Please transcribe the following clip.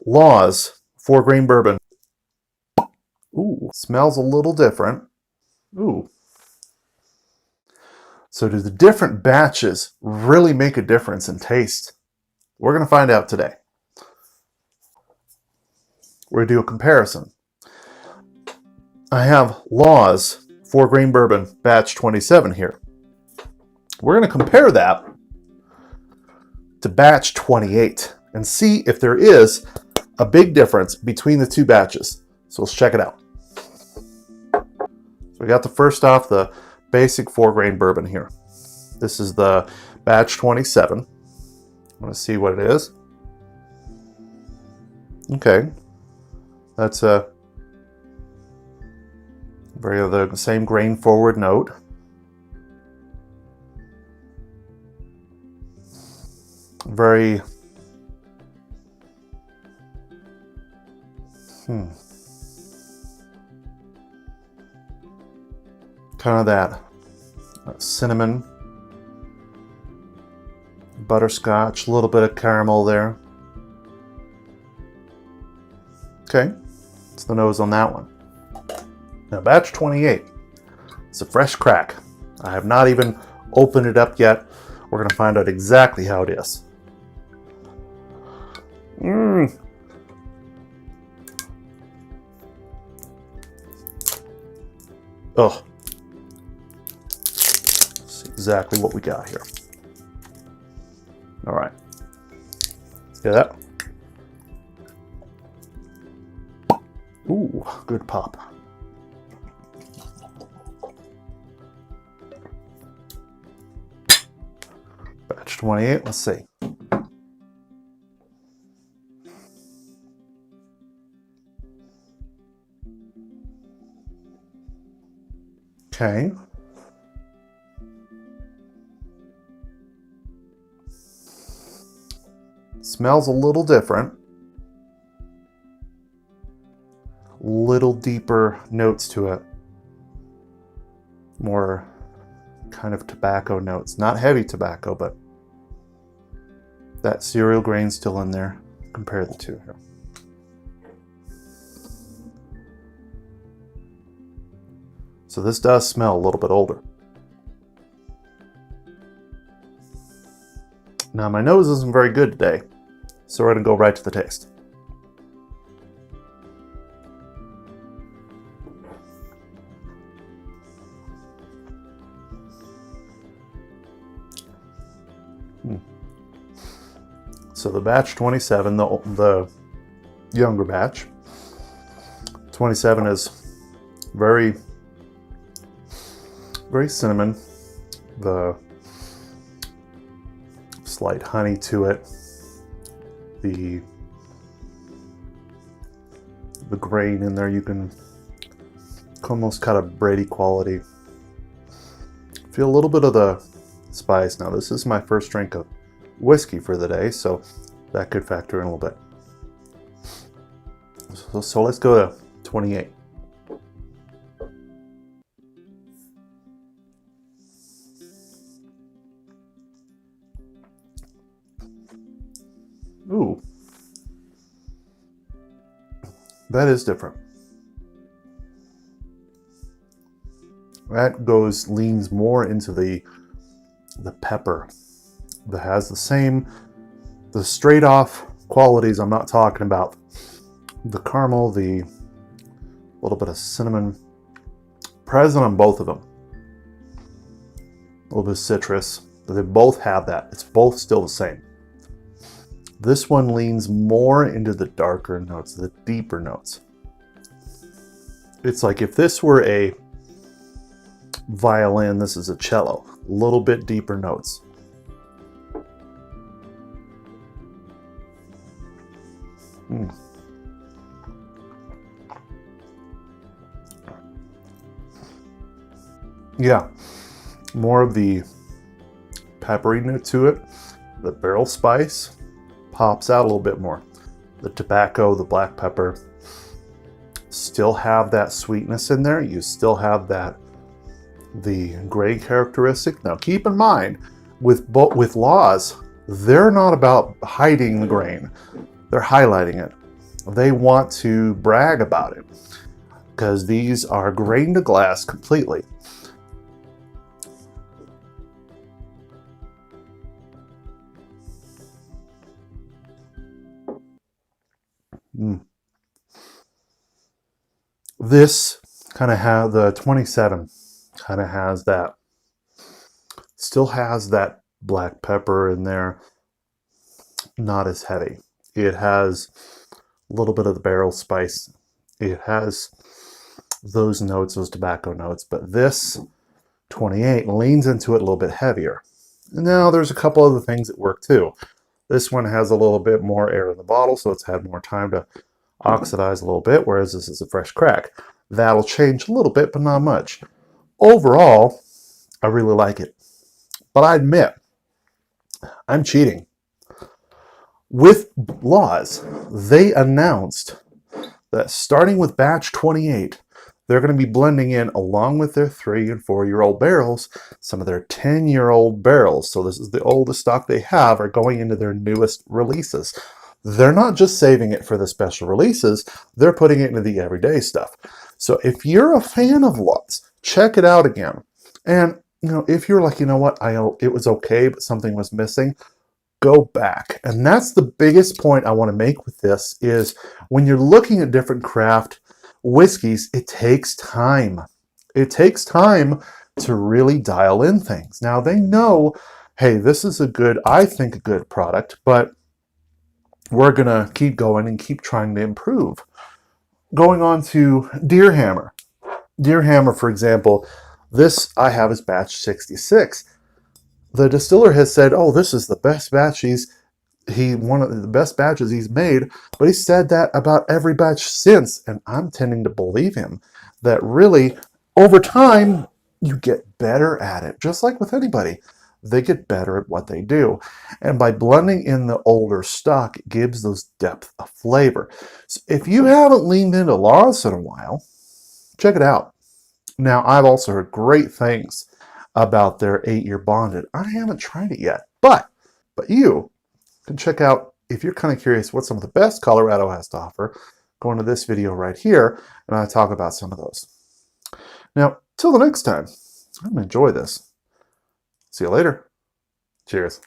Laws Four Grain Bourbon. Ooh, smells a little different. Ooh. So do the different batches really make a difference in taste? We're going to find out today. We're going to do a comparison. I have Laws Four Grain Bourbon batch 27 here. We're going to compare that to batch 28 and see if there is a big difference between the two batches. So let's check it out. So we got the first off, the basic 4-grain bourbon here. This is the batch 27. I'm going to see what it is. Okay. That's a very the same grain forward note. Very kind of that cinnamon, butterscotch, a little bit of caramel there. Okay, it's the nose on that one. Now batch 28, it's a fresh crack. I have not even opened it up yet. We're going to find out exactly how it is. Oh, see exactly what we got here. All right, see that? Ooh, good pop. Batch 28, let's see. Okay. Smells a little different. Little deeper notes to it. More kind of tobacco notes. Not heavy tobacco, but that cereal grain still in there. Compare the two here. So this does smell a little bit older. Now my nose isn't very good today, so we're going to go right to the taste. So the batch 27, the younger batch, 27 is very cinnamon, the slight honey to it, the grain in there, you can almost kind of bready quality. Feel a little bit of the spice. Now this is my first drink of whiskey for the day, so that could factor in a little bit. So let's go to 28. Ooh, that is different. That leans more into the pepper. That has the straight off qualities I'm not talking about. The caramel, the little bit of cinnamon, present on both of them. A little bit of citrus. They both have that. It's both still the same. This one leans more into the darker notes, the deeper notes. It's like if this were a violin, this is a cello. A little bit deeper notes. Yeah, more of the peppery note to it. The barrel spice pops out a little bit more. The tobacco, the black pepper, still have that sweetness in there. You still have the gray characteristic. Now keep in mind, with Laws, they're not about hiding the grain. They're highlighting it. they want to brag about it because these are grain to glass completely. This kind of has the 27 kind of has that, still has that black pepper in there, not as heavy. It has a little bit of the barrel spice. It has those notes, those tobacco notes, but this 28 leans into it a little bit heavier. Now there's a couple other things that work too. This one has a little bit more air in the bottle, so it's had more time to oxidize a little bit, whereas this is a fresh crack. That'll change a little bit, but not much. Overall, I really like it. But I admit, I'm cheating. With Laws, they announced that starting with batch 28, they're going to be blending in, along with their 3 and 4-year-old barrels, some of their 10-year-old barrels. So this is the oldest stock they have, are going into their newest releases. They're not just saving it for the special releases, they're putting it into the everyday stuff. So if you're a fan of Laws, check it out again. And if you're like, you know what, it was okay, but something was missing, go back. And that's the biggest point I want to make with this, is when you're looking at different craft whiskeys, it takes time. It takes time to really dial in things. Now they know, hey, this is I think a good product, but we're going to keep going and keep trying to improve. Going on to Deer Hammer. Deer Hammer, for example, this I have is batch 66. The distiller has said, oh, this is the best batch one of the best batches he's made, but he said that about every batch since, and I'm tending to believe him, that really, over time, you get better at it. Just like with anybody, they get better at what they do. And by blending in the older stock, it gives those depth of flavor. So if you haven't leaned into Laws in a while, check it out. Now, I've also heard great things about their 8-year bonded. I haven't tried it yet, but you can check out, if you're kind of curious what some of the best Colorado has to offer, go into this video right here, and I talk about some of those. Now, till the next time, I'm going to enjoy this. See you later. Cheers.